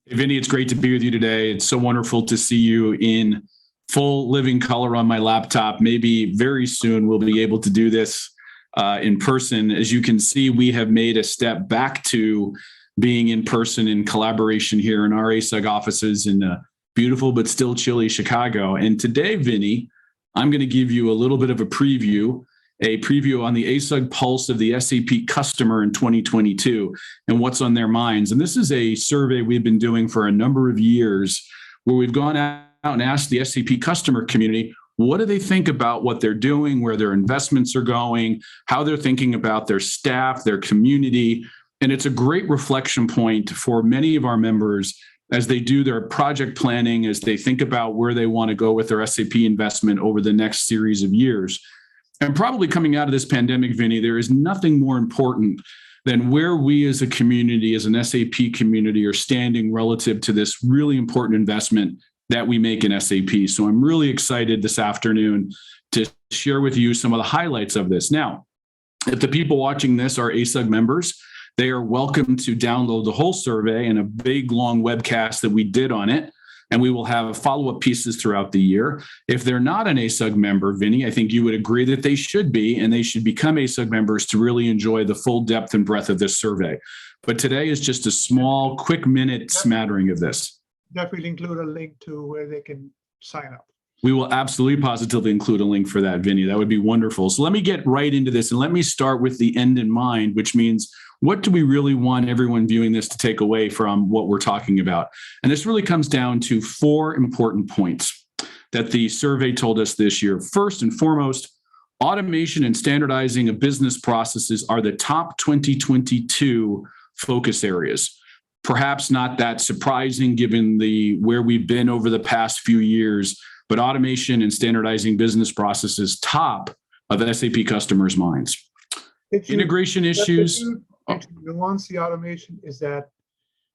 Hey, Vinnie, it's great to be with you today. It's so wonderful to see you in full living color on my laptop. Maybe very soon we'll be able to do this in person. As you can see, we have made a step back to being in person in collaboration here in our ASUG offices in beautiful but still chilly Chicago. And today, Vinnie, I'm going to give you a little bit of a preview on the ASUG pulse of the SAP customer in 2022 and what's on their minds. And this is a survey we've been doing for a number of years where we've gone out and asked the SAP customer community, what do they think about what they're doing, where their investments are going, how they're thinking about their staff, their community. And it's a great reflection point for many of our members as they do their project planning, as they think about where they want to go with their SAP investment over the next series of years. And probably coming out of this pandemic, Vinnie, there is nothing more important than where we as a community, as an SAP community, are standing relative to this really important investment that we make in SAP. So I'm really excited this afternoon to share with you some of the highlights of this. Now, if the people watching this are ASUG members, they are welcome to download the whole survey and a big, long webcast that we did on it. And we will have follow-up pieces throughout the year. If they're not an ASUG member, Vinnie, I think you would agree that they should be, and they should become ASUG members to really enjoy the full depth and breadth of this survey. But today is just a small, quick minute smattering of this. Definitely include a link to where they can sign up. We will absolutely positively include a link for that, Vinnie. That would be wonderful. So let me get right into this, and let me start with the end in mind, which means what do we really want everyone viewing this to take away from what we're talking about? And this really comes down to four important points that the survey told us this year. First and foremost, automation and standardizing of business processes are the top 2022 focus areas. Perhaps not that surprising given where we've been over the past few years, but automation and standardizing business processes top of SAP customers' minds. Integration issues. Nuance the automation, is that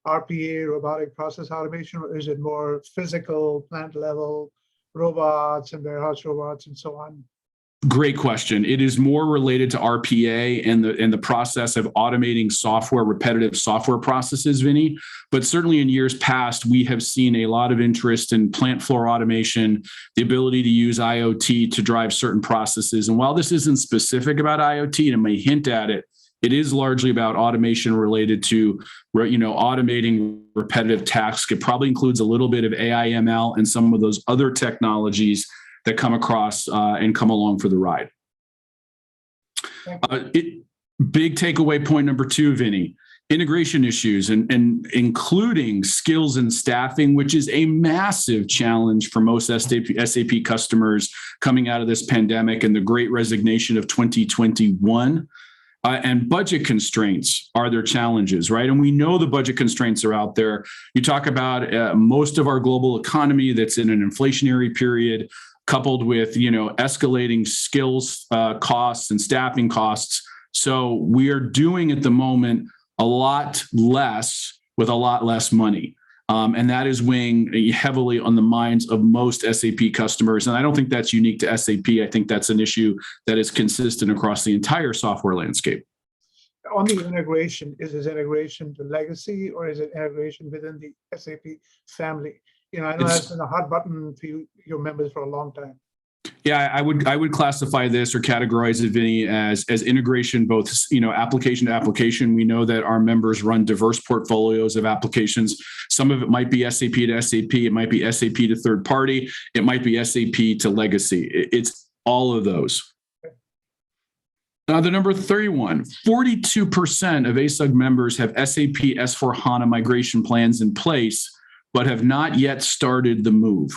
RPA, robotic process automation, or is it more physical, plant level robots and warehouse robots and so on? Great question. It is more related to RPA and the process of automating software, repetitive software processes, Vinnie. But certainly in years past, we have seen a lot of interest in plant floor automation, the ability to use IoT to drive certain processes. And while this isn't specific about IoT, and it may hint at it, it is largely about automation related to, automating repetitive tasks. It probably includes a little bit of AI, ML, and some of those other technologies that come across and come along for the ride. Big takeaway point number two, Vinnie, integration issues and including skills and staffing, which is a massive challenge for most SAP customers coming out of this pandemic and the great resignation of 2021. And budget constraints are their challenges, right? And we know the budget constraints are out there. You talk about most of our global economy that's in an inflationary period, coupled with escalating skills costs and staffing costs. So we are doing at the moment a lot less with a lot less money. And that is weighing heavily on the minds of most SAP customers. And I don't think that's unique to SAP. I think that's an issue that is consistent across the entire software landscape. On the integration, is this integration to legacy or is it integration within the SAP family? I know that's been a hot button for your members for a long time. Yeah, I would classify this or categorize it, Vinnie, as integration, both application to application. We know that our members run diverse portfolios of applications. Some of it might be SAP to SAP, it might be SAP to third party, it might be SAP to legacy. It's all of those. Now, the number 31, 42% of ASUG members have SAP S/4HANA migration plans in place, but have not yet started the move.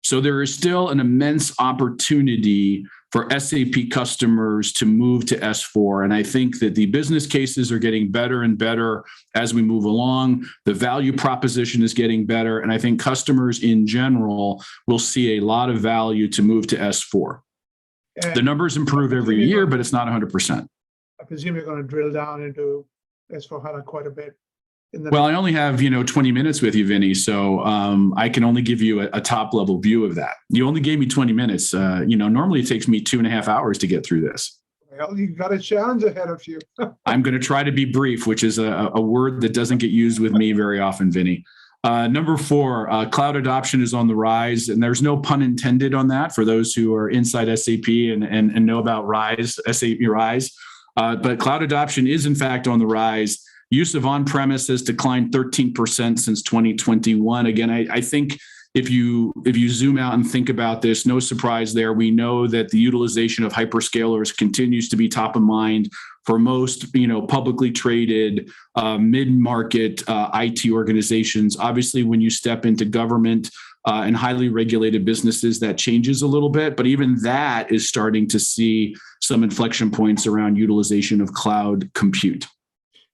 So there is still an immense opportunity for SAP customers to move to S/4. And I think that the business cases are getting better and better as we move along. The value proposition is getting better. And I think customers in general will see a lot of value to move to S/4. The numbers improve every year, but it's not 100%. I presume you're going to drill down into S/4HANA quite a bit. Well, I only have 20 minutes with you, Vinnie, so I can only give you a top level view of that. You only gave me 20 minutes. Normally it takes me 2.5 hours to get through this. Well, you got a challenge ahead of you. I'm going to try to be brief, which is a word that doesn't get used with me very often, Vinnie. Number 4, cloud adoption is on the rise, and there's no pun intended on that for those who are inside SAP and know about Rise, SAP Rise. But cloud adoption is in fact on the rise. Use of on-premise has declined 13% since 2021. Again, I think if you zoom out and think about this, no surprise there. We know that the utilization of hyperscalers continues to be top of mind for most, publicly traded mid-market IT organizations. Obviously, when you step into government and highly regulated businesses, that changes a little bit. But even that is starting to see some inflection points around utilization of cloud compute.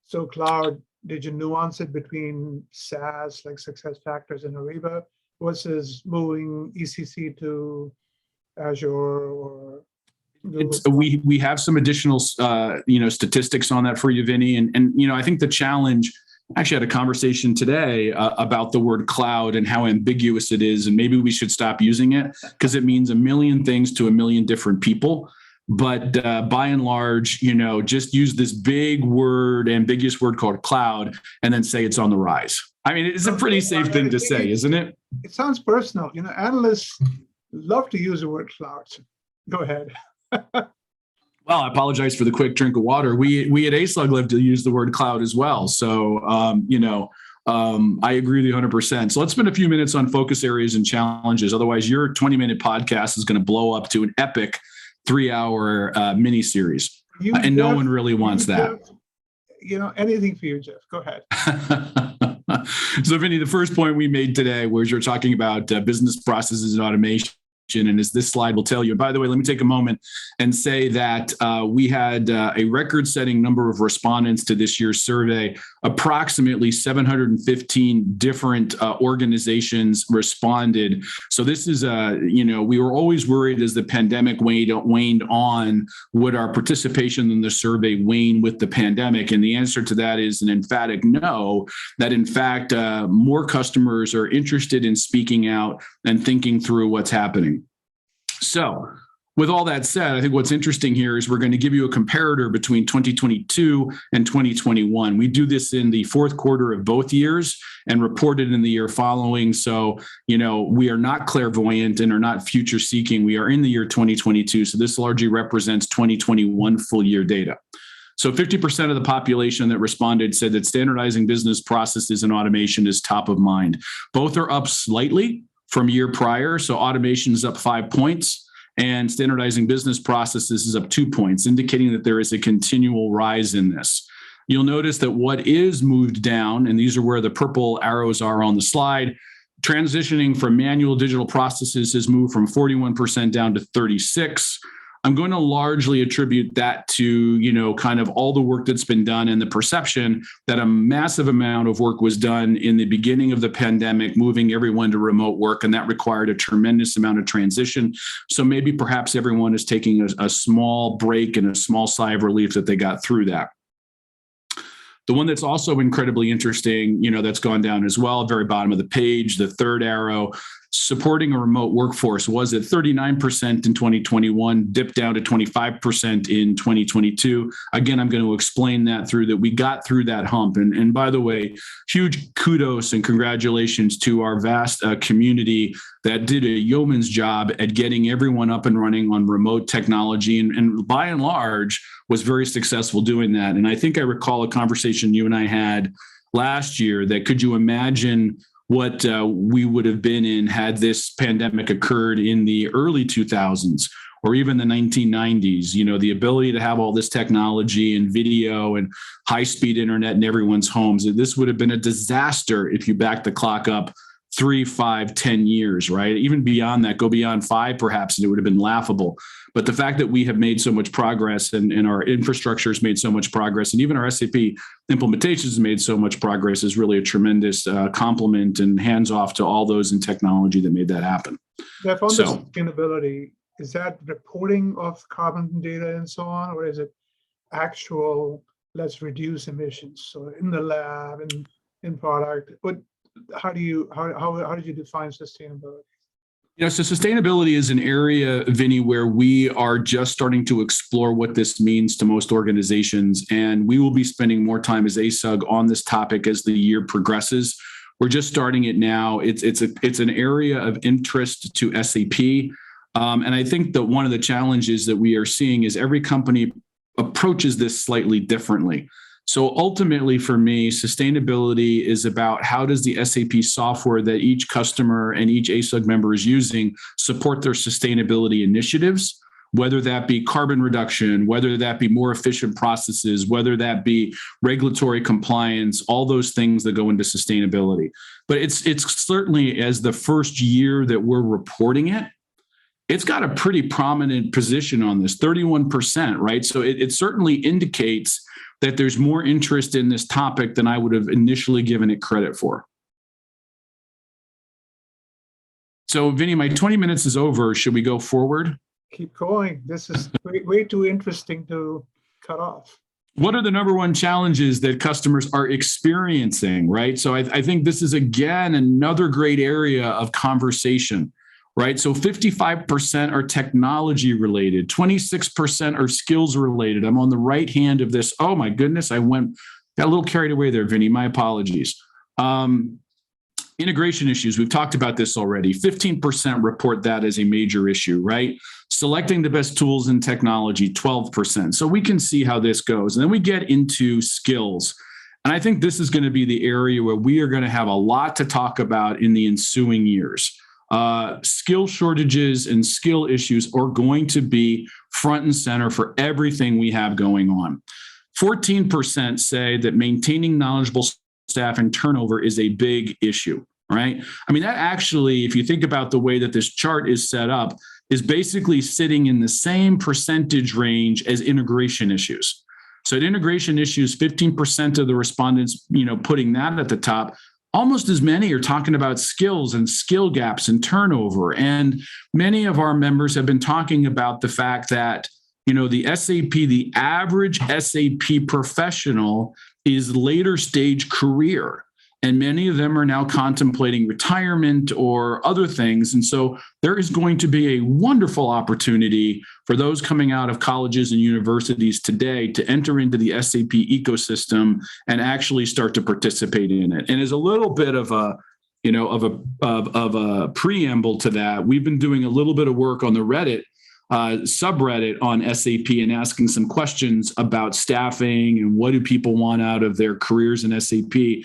So cloud, did you nuance it between SaaS, like SuccessFactors and Ariba, versus moving ECC to Azure or we have some additional statistics on that for you, Vinnie, and I think the challenge. I actually had a conversation today about the word cloud and how ambiguous it is, and maybe we should stop using it because it means a million things to a million different people. But by and large, just use this big word, ambiguous word called cloud, and then say it's on the rise. I mean, it's a pretty safe thing to say, isn't it? It sounds personal. Analysts love to use the word cloud. Go ahead. Well, I apologize for the quick drink of water. We at ASUG love to use the word cloud as well. So, I agree with you 100%. So let's spend a few minutes on focus areas and challenges. Otherwise, your 20-minute podcast is going to blow up to an epic 3-hour mini series. And no one really wants that. Jeff, anything for you, Jeff. Go ahead. So, Vinnie, the first point we made today was you're talking about business processes and automation. And as this slide will tell you, and by the way, let me take a moment and say that we had a record-setting number of respondents to this year's survey. Approximately 715 different organizations responded. So this is, we were always worried as the pandemic waned on, would our participation in the survey wane with the pandemic? And the answer to that is an emphatic no, that in fact, more customers are interested in speaking out and thinking through what's happening. So with all that said, I think what's interesting here is we're going to give you a comparator between 2022 and 2021. We do this in the fourth quarter of both years and report it in the year following. So, we are not clairvoyant and are not future seeking. We are in the year 2022. So this largely represents 2021 full year data. So 50% of the population that responded said that standardizing business processes and automation is top of mind. Both are up slightly from year prior. So automation is up 5 points and standardizing business processes is up 2 points, indicating that there is a continual rise in this. You'll notice that what is moved down, and these are where the purple arrows are on the slide, transitioning from manual digital processes has moved from 41% down to 36%. I'm going to largely attribute that to, kind of all the work that's been done and the perception that a massive amount of work was done in the beginning of the pandemic, moving everyone to remote work, and that required a tremendous amount of transition. So maybe perhaps everyone is taking a small break and a small sigh of relief that they got through that. The one that's also incredibly interesting, that's gone down as well, very bottom of the page, the third arrow, supporting a remote workforce was at 39% in 2021, dipped down to 25% in 2022. Again, I'm going to explain that through that we got through that hump. And by the way, huge kudos and congratulations to our vast community that did a yeoman's job at getting everyone up and running on remote technology and by and large was very successful doing that. And I think I recall a conversation you and I had last year that could you imagine what we would have been in had this pandemic occurred in the early 2000s or even the 1990s, the ability to have all this technology and video and high-speed internet in everyone's homes. This would have been a disaster if you back the clock up 3, 5, 10 years, right? Even beyond that, go beyond 5 perhaps, and it would have been laughable. But the fact that we have made so much progress and our infrastructure has made so much progress, and even our SAP implementations has made so much progress is really a tremendous compliment and hands off to all those in technology that made that happen. Jeff, on the sustainability, is that reporting of carbon data and so on, or is it actual, let's reduce emissions? So in the lab and in product, but how did you define sustainability? So sustainability is an area, Vinnie, where we are just starting to explore what this means to most organizations. And we will be spending more time as ASUG on this topic as the year progresses. We're just starting it now. It's an area of interest to SAP. And I think that one of the challenges that we are seeing is every company approaches this slightly differently. So ultimately for me, sustainability is about how does the SAP software that each customer and each ASUG member is using support their sustainability initiatives, whether that be carbon reduction, whether that be more efficient processes, whether that be regulatory compliance, all those things that go into sustainability. But it's certainly, as the first year that we're reporting it, it's got a pretty prominent position on this, 31%, right? So it certainly indicates that there's more interest in this topic than I would have initially given it credit for. So, Vinnie, my 20 minutes is over. Should we go forward? Keep going. This is way too interesting to cut off. What are the number one challenges that customers are experiencing, right? So I think this is, again, another great area of conversation, right? So 55% are technology related, 26% are skills related. I'm on the right hand of this. Oh my goodness, got a little carried away there, Vinnie. My apologies. Integration issues, we've talked about this already. 15% report that as a major issue, right? Selecting the best tools and technology, 12%. So we can see how this goes. And then we get into skills. And I think this is going to be the area where we are going to have a lot to talk about in the ensuing years. Skill shortages and skill issues are going to be front and center for everything we have going on. 14% say that maintaining knowledgeable staff and turnover is a big issue, right? I mean, that actually, if you think about the way that this chart is set up, is basically sitting in the same percentage range as integration issues. So at integration issues, 15% of the respondents, putting that at the top. Almost as many are talking about skills and skill gaps and turnover. And many of our members have been talking about the fact that, the average SAP professional is later stage career. And many of them are now contemplating retirement or other things. And so there is going to be a wonderful opportunity for those coming out of colleges and universities today to enter into the SAP ecosystem and actually start to participate in it. And as a little bit of a preamble to that, we've been doing a little bit of work on the Reddit subreddit on SAP and asking some questions about staffing and what do people want out of their careers in SAP.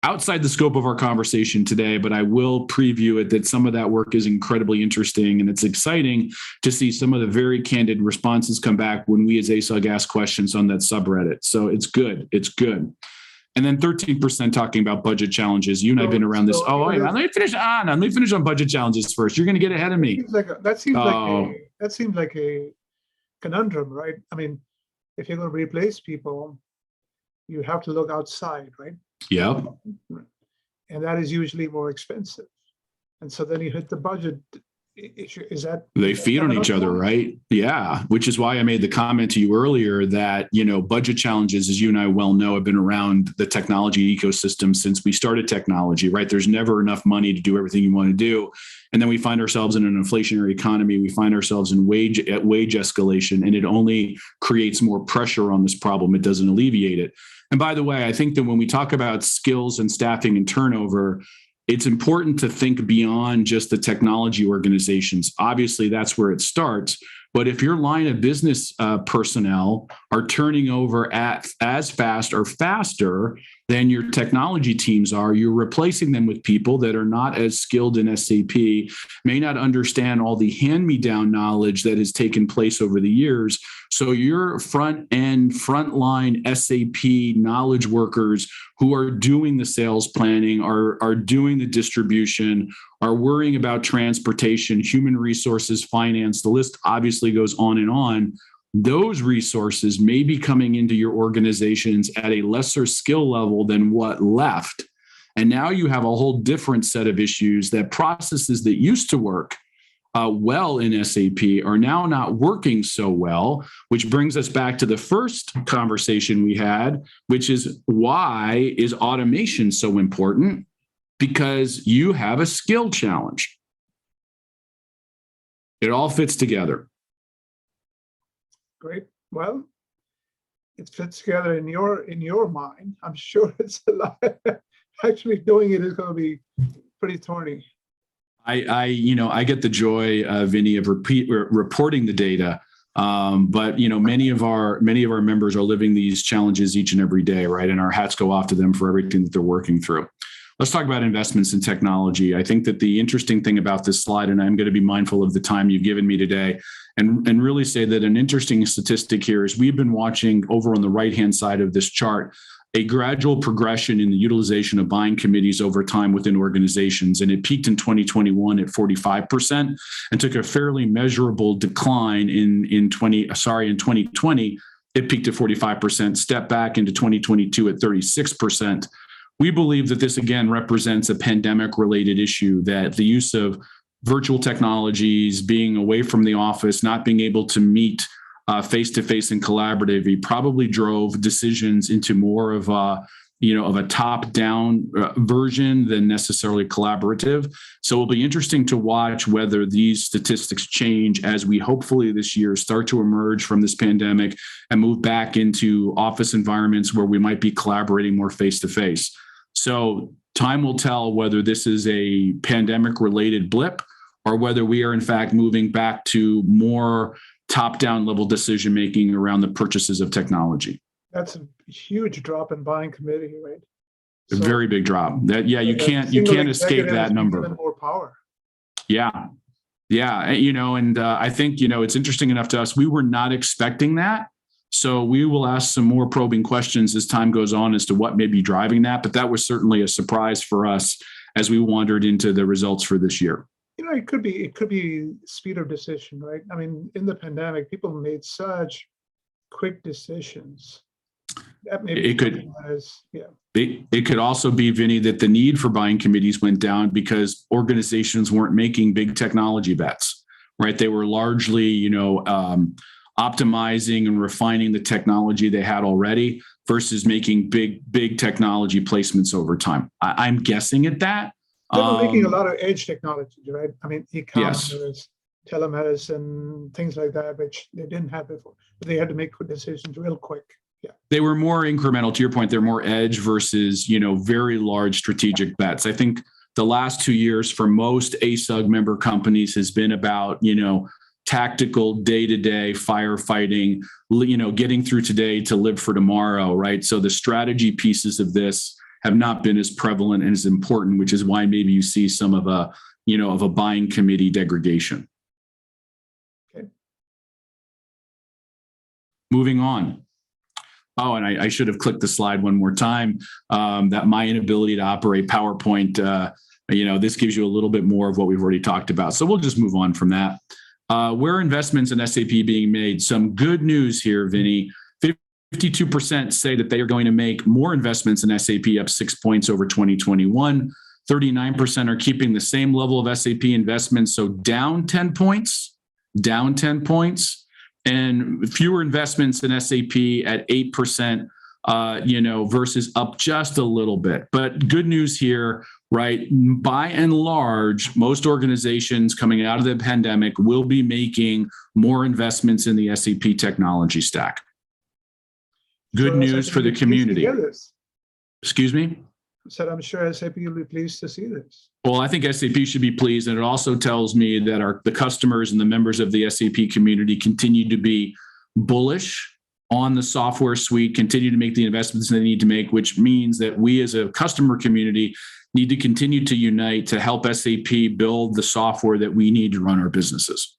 Outside the scope of our conversation today, but I will preview it that some of that work is incredibly interesting, and it's exciting to see some of the very candid responses come back when we as ASUG ask questions on that subreddit. So it's good. It's good. And then 13% talking about budget challenges. You and I've been around this. Oh, wait, let me finish on budget challenges first. You're going to get ahead of me. That seems like a conundrum, right? I mean, if you're going to replace people, you have to look outside, right? Yep. And that is usually more expensive. And so then you hit the budget issue. They feed on each other, right? Yeah. Which is why I made the comment to you earlier that, budget challenges, as you and I well know, have been around the technology ecosystem since we started technology, right? There's never enough money to do everything you want to do. And then we find ourselves in an inflationary economy. We find ourselves in wage escalation, and it only creates more pressure on this problem. It doesn't alleviate it. And by the way, I think that when we talk about skills and staffing and turnover, it's important to think beyond just the technology organizations. Obviously, that's where it starts. But if your line of business personnel are turning over at as fast or faster than your technology teams are, you're replacing them with people that are not as skilled in SAP, may not understand all the hand-me-down knowledge that has taken place over the years. So your frontline SAP knowledge workers who are doing the sales planning, are doing the distribution, are worrying about transportation, human resources, finance, the list obviously goes on and on. Those resources may be coming into your organizations at a lesser skill level than what left. And now you have a whole different set of issues that processes that used to work well in SAP are now not working so well, which brings us back to the first conversation we had, which is why is automation so important? Because you have a skill challenge. It all fits together. Great. Well, it fits together in your mind. I'm sure it's a lot actually doing it is going to be pretty thorny. I get the joy, Vinnie, of reporting the data. But many of our members are living these challenges each and every day, right? And our hats go off to them for everything that they're working through. Let's talk about investments in technology. I think that the interesting thing about this slide, and I'm going to be mindful of the time you've given me today, and really say that an interesting statistic here is we've been watching over on the right-hand side of this chart a gradual progression in the utilization of buying committees over time within organizations. And it peaked in 2021 at 45% and took a fairly measurable decline in 2020. It peaked at 45%, stepped back into 2022 at 36%. We believe that this again represents a pandemic-related issue, that the use of virtual technologies, being away from the office, not being able to meet face-to-face and collaborative, probably drove decisions into more of a top-down version than necessarily collaborative. So it'll be interesting to watch whether these statistics change as we hopefully this year start to emerge from this pandemic and move back into office environments where we might be collaborating more face-to-face. So time will tell whether this is a pandemic-related blip or whether we are in fact moving back to more top-down level decision-making around the purchases of technology. That's a huge drop in buying committee, right? A very big drop. That you can't escape that number. Even more power. Yeah. And I think it's interesting enough to us. We were not expecting that, so we will ask some more probing questions as time goes on as to what may be driving that. But that was certainly a surprise for us as we wandered into the results for this year. It could be speed of decision, right? I mean, in the pandemic, people made such quick decisions. That maybe it could also be, Vinnie, that the need for buying committees went down because organizations weren't making big technology bets, right? They were largely, optimizing and refining the technology they had already versus making big technology placements over time. I'm guessing at that. They were making a lot of edge technologies, right? I mean, e-commerce, yes, telemedicine, things like that, which they didn't have before. But they had to make quick decisions real quick. Yeah. They were more incremental. To your point, they're more edge versus, very large strategic bets. I think the last 2 years for most ASUG member companies has been about, tactical day-to-day firefighting, getting through today to live for tomorrow, right? So the strategy pieces of this have not been as prevalent and as important, which is why maybe you see some of a buying committee degradation. Okay. Moving on. Oh, and I should have clicked the slide one more time. That my inability to operate PowerPoint, this gives you a little bit more of what we've already talked about. So we'll just move on from that. Where investments in SAP being made? Some good news here, Vinnie. 52% say that they are going to make more investments in SAP, up 6 points over 2021. 39% are keeping the same level of SAP investments, so down 10 points, and fewer investments in SAP at 8%, versus up just a little bit. But good news here, right? By and large, most organizations coming out of the pandemic will be making more investments in the SAP technology stack. Good news for the community. Excuse me? Said I'm sure SAP will be pleased to see this. Well, I think SAP should be pleased, and it also tells me that the customers and the members of the SAP community continue to be bullish on the software suite, continue to make the investments they need to make, which means that we as a customer community need to continue to unite to help SAP build the software that we need to run our businesses.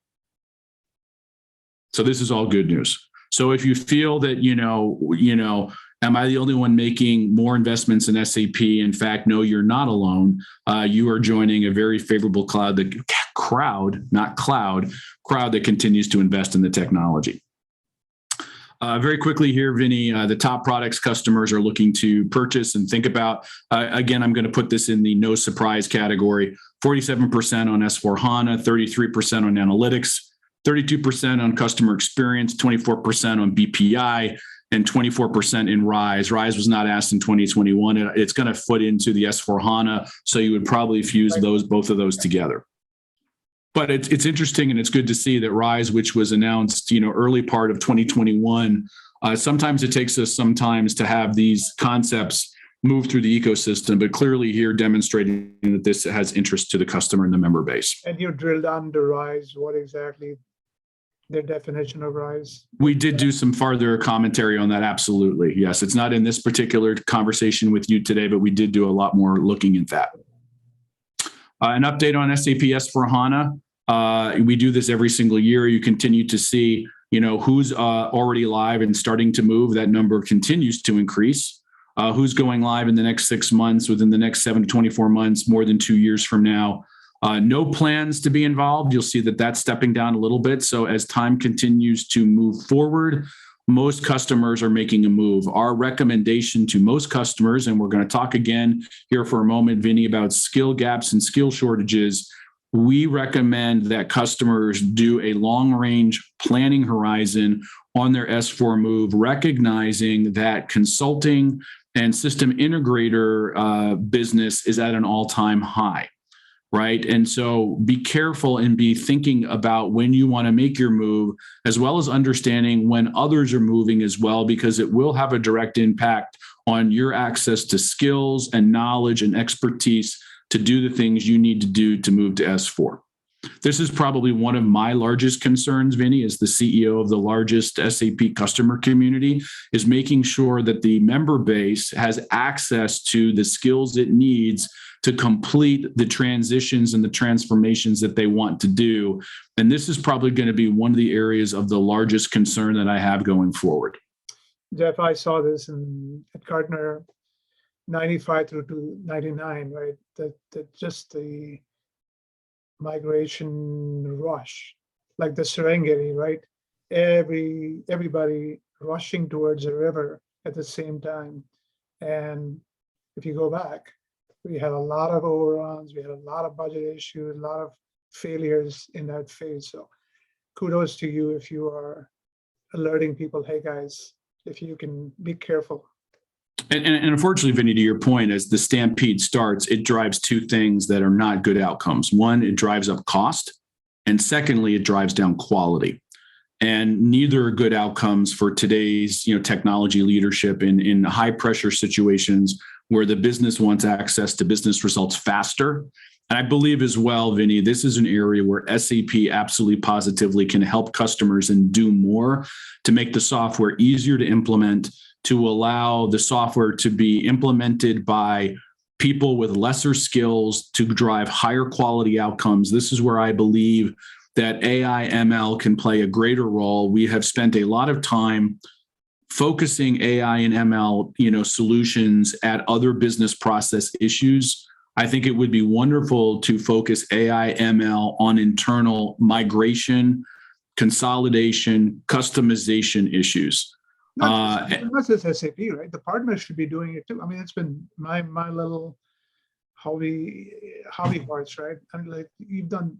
So this is all good news. So if you feel that, am I the only one making more investments in SAP? In fact, no, you're not alone. You are joining a very favorable crowd that continues to invest in the technology. Very quickly here, Vinnie, the top products customers are looking to purchase and think about. Again, I'm going to put this in the no surprise category. 47% on S/4HANA, 33% on analytics, 32% on customer experience, 24% on BPI, and 24% in RISE. RISE was not asked in 2021. It's going to foot into the S/4HANA, so you would probably fuse both of those together. But it's interesting, and it's good to see that RISE, which was announced, early part of 2021, sometimes it takes us sometimes to have these concepts move through the ecosystem, but clearly here demonstrating that this has interest to the customer and the member base. And you drilled down to RISE, what exactly their definition of RISE? We did do some farther commentary on that. Absolutely. Yes. It's not in this particular conversation with you today, but we did do a lot more looking at that. An update on SAP S/4HANA. We do this every single year. You continue to see, who's already live and starting to move. That number continues to increase. Who's going live in the next 6 months, within the next 7 to 24 months, more than 2 years from now. No plans to be involved. You'll see that that's stepping down a little bit. So as time continues to move forward, most customers are making a move. Our recommendation to most customers, and we're going to talk again here for a moment, Vinnie, about skill gaps and skill shortages. We recommend that customers do a long-range planning horizon on their S4 move, recognizing that consulting and system integrator business is at an all-time high, right? And so be careful and be thinking about when you want to make your move, as well as understanding when others are moving as well, because it will have a direct impact on your access to skills and knowledge and expertise to do the things you need to do to move to S4. This is probably one of my largest concerns, Vinnie, as the CEO of the largest SAP customer community, is making sure that the member base has access to the skills it needs to complete the transitions and the transformations that they want to do. And this is probably going to be one of the areas of the largest concern that I have going forward. Geoff, I saw this at Gartner 95 through to 99, right? That just the migration rush, like the Serengeti, right? Everybody rushing towards a river at the same time. And if you go back, we had a lot of overruns, we had a lot of budget issues, a lot of failures in that phase. So kudos to you if you are alerting people, hey guys, if you can be careful. And unfortunately, Vinnie, to your point, as the stampede starts, it drives two things that are not good outcomes. One, it drives up cost. And secondly, it drives down quality. And neither are good outcomes for today's technology leadership in high pressure situations where the business wants access to business results faster. And I believe as well, Vinnie, this is an area where SAP absolutely positively can help customers and do more to make the software easier to implement, to allow the software to be implemented by people with lesser skills to drive higher quality outcomes. This is where I believe that AI ML can play a greater role. We have spent a lot of time focusing AI and ML, solutions at other business process issues. I think it would be wonderful to focus AI ML on internal migration, consolidation, customization issues. Not just SAP, right? The partners should be doing it too. I mean, it's been my little hobby horse, right? I mean, like you've done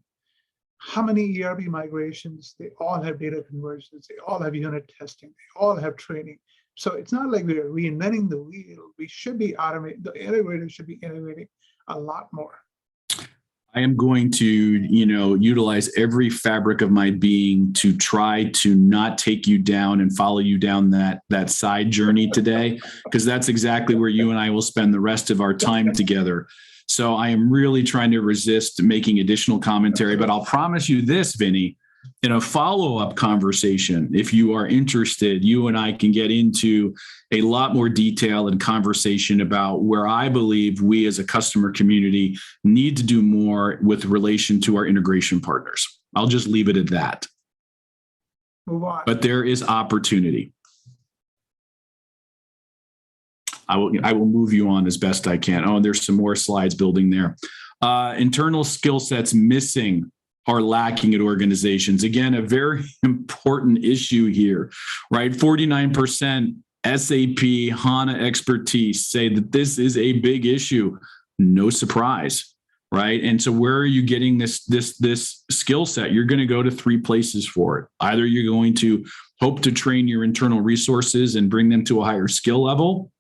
how many ERP migrations? They all have data conversions. They all have unit testing. They all have training. So it's not like we're reinventing the wheel. We should be automating. The integrators should be innovating a lot more. I am going to, utilize every fabric of my being to try to not take you down and follow you down that side journey today, because that's exactly where you and I will spend the rest of our time together. So I am really trying to resist making additional commentary, but I'll promise you this, Vinnie, in a follow-up conversation, if you are interested, you and I can get into a lot more detail and conversation about where I believe we as a customer community need to do more with relation to our integration partners. I'll just leave it at that. But there is opportunity. I will move you on as best I can. Oh, and there's some more slides building there. Internal skill sets missing are lacking at organizations. Again, a very important issue here, right? 49% SAP HANA expertise say that this is a big issue. No surprise, right? And so where are you getting this skill set? You're going to go to three places for it. Either you're going to hope to train your internal resources and bring them to a higher skill level.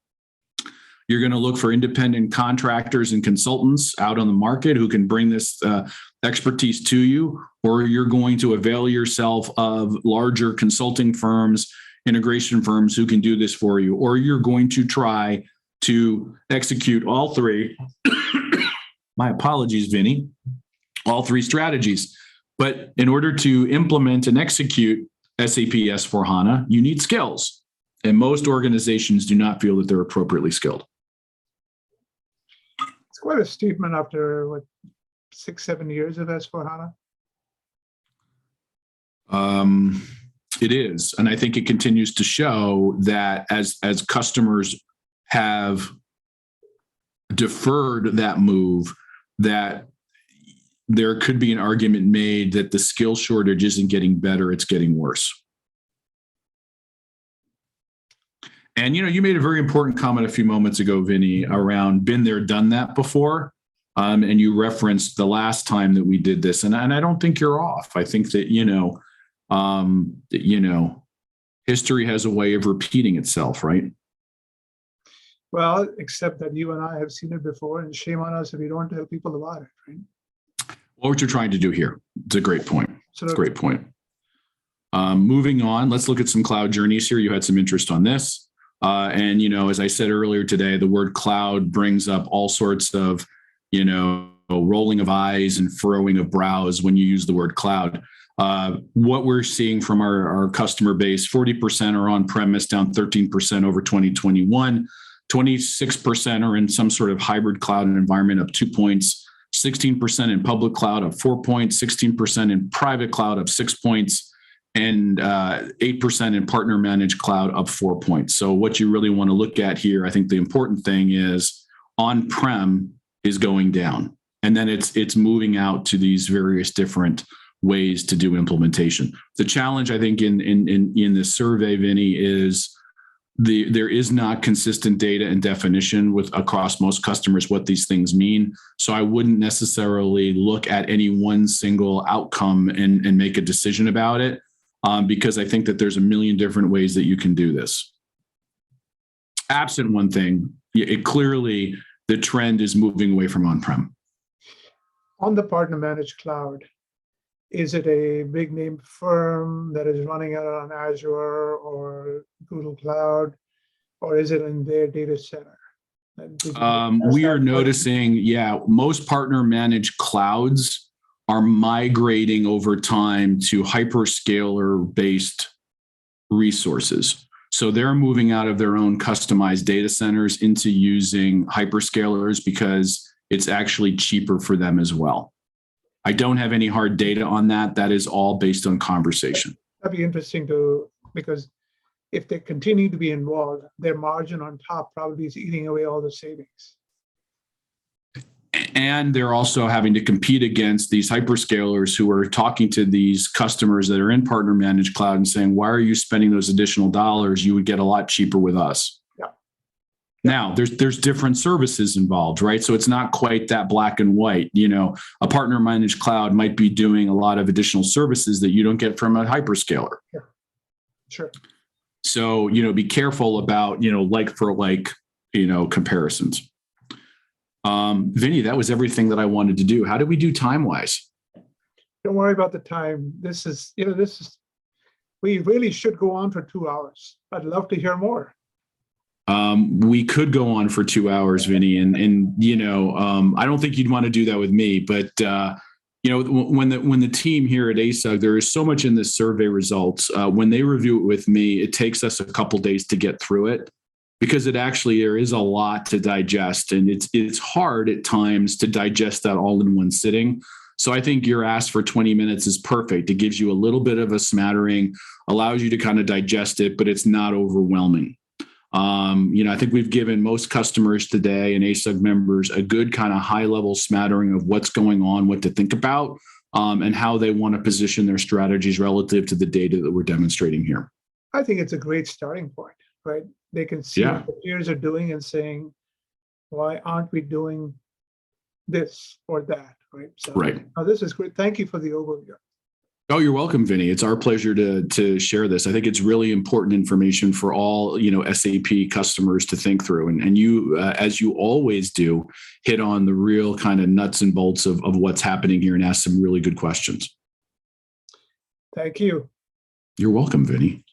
You're going to look for independent contractors and consultants out on the market who can bring this expertise to you, or you're going to avail yourself of larger consulting firms, integration firms who can do this for you, or you're going to try to execute all three. My apologies, Vinnie. All three strategies. But in order to implement and execute SAP S/4HANA, you need skills. And most organizations do not feel that they're appropriately skilled. It's quite a statement after, what, 6-7 years of S/4HANA? It is. And I think it continues to show that as customers have deferred that move, that there could be an argument made that the skill shortage isn't getting better, it's getting worse. And, you made a very important comment a few moments ago, Vinnie, around been there, done that before. And you referenced the last time that we did this. And I don't think you're off. I think that, history has a way of repeating itself, right? Well, except that you and I have seen it before, and shame on us if we don't tell people about it, right? What you're trying to do here. It's a great point. So It's a great point. Moving on, let's look at some cloud journeys here. You had some interest on this. And, as I said earlier today, the word cloud brings up all sorts of, rolling of eyes and furrowing of brows when you use the word cloud. What we're seeing from our customer base, 40% are on premise, down 13% over 2021. 26% are in some sort of hybrid cloud environment, up 2 points. 16% in public cloud, up 4 points. 16% in private cloud, up 6 points. And 8% in partner managed cloud, up 4 points. So what you really want to look at here, I think the important thing is on-prem is going down. And then it's moving out to these various different ways to do implementation. The challenge, I think, in this survey, Vinnie, is there is not consistent data and definition across most customers what these things mean. So I wouldn't necessarily look at any one single outcome and make a decision about it, because I think that there's a million different ways that you can do this. Absent one thing, clearly the trend is moving away from on-prem. On the partner managed cloud, is it a big name firm that is running it on Azure or Google Cloud, or is it in their data center? We are noticing, most partner managed clouds are migrating over time to hyperscaler based resources. So they're moving out of their own customized data centers into using hyperscalers because it's actually cheaper for them as well. I don't have any hard data on that. That is all based on conversation. That'd be interesting because if they continue to be involved, their margin on top probably is eating away all the savings. And they're also having to compete against these hyperscalers who are talking to these customers that are in partner managed cloud and saying, why are you spending those additional dollars? You would get a lot cheaper with us. Yeah. Now, there's different services involved, right? So it's not quite that black and white. A partner managed cloud might be doing a lot of additional services that you don't get from a hyperscaler. Sure. So, be careful about, like for like, comparisons. Vinnie, that was everything that I wanted to do. How did we do time-wise? Don't worry about the time. We really should go on for 2 hours. I'd love to hear more. We could go on for 2 hours, Vinnie, and I don't think you'd want to do that with me, but when the team here at ASUG, there is so much in this survey results. When they review it with me, it takes us a couple days to get through it, because there is a lot to digest, and it's hard at times to digest that all in one sitting. So I think your ask for 20 minutes is perfect. It gives you a little bit of a smattering, allows you to kind of digest it, but it's not overwhelming. I think we've given most customers today and ASUG members a good kind of high level smattering of what's going on, what to think about, and how they want to position their strategies relative to the data that we're demonstrating here. I think it's a great starting point, right? They can see what the peers are doing and saying, why aren't we doing this or that, right? So this is great. Thank you for the overview. Oh, you're welcome, Vinnie. It's our pleasure to share this. I think it's really important information for all, SAP customers to think through. And you, as you always do, hit on the real kind of nuts and bolts of what's happening here and ask some really good questions. Thank you. You're welcome, Vinnie.